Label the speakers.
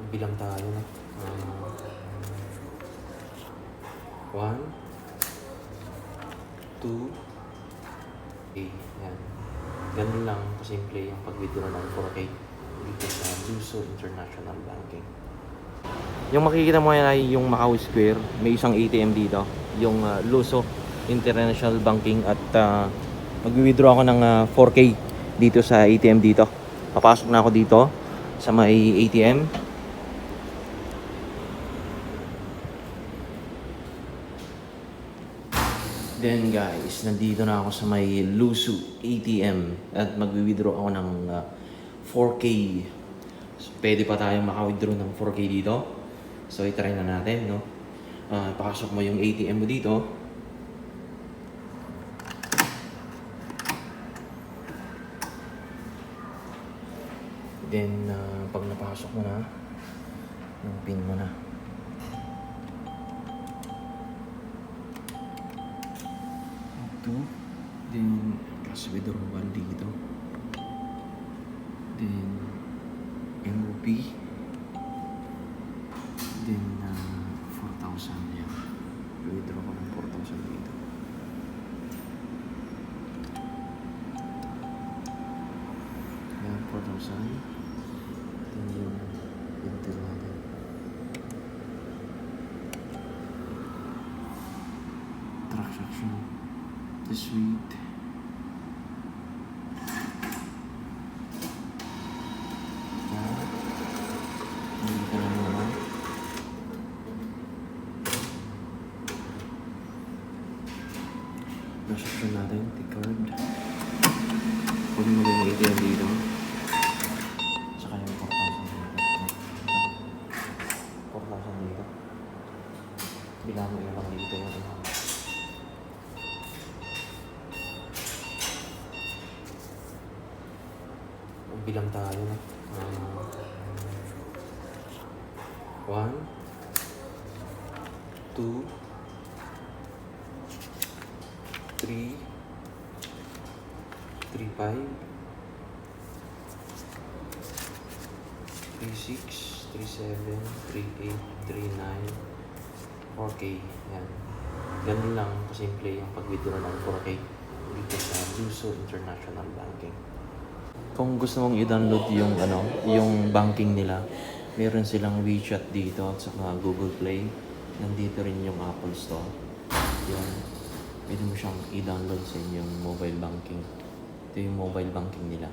Speaker 1: Bilang tayo na. 1, 2, 3. Yan. Ganun lang kasimple yung pag-withdraw ng 4K dito sa Luso International Banking.
Speaker 2: Yung makikita mo yan ay yung Macau Square. May isang ATM dito. Yung Luso International Banking. At mag-withdraw ako ng 4K dito sa ATM dito. Papasok na ako dito sa may ATM. Then guys, nandito na ako sa may Luso ATM at mag-withdraw ako ng 4K. So, pwede pa tayong maka-withdraw ng 4K dito. So i-try na natin, no? Pakasok mo yung ATM mo dito. Then pag napasok mo na, yung pin mo na. Then cash withdrawal dito. Then MOP. Then 4,000 yan. Withdraw ko ng 4,000 dito. Yan, 4,000. Then yung enter natin. Transaction. This week. Hindi ka na muna. Transaction natin, T-card. Kunin mo yung ATM dito. Saka yung 4,000 dito. 4,000 dito. Bilang mo yung lang dito yung bilang tayo na. 1, 2, 3, 3, 5, 3, 6, 3, 7, 3, 8, 3, 9, 4K. Yan. Ganun lang kasimple yung pag-withdraw ng 4K dito sa Luso International Banking. Kung gusto mong i-download yung yung banking nila, meron silang WeChat dito at saka Google Play. Nandito rin yung Apple Store. Yan. Pwede mo siyang i-download sa inyong mobile banking. Ito yung mobile banking nila.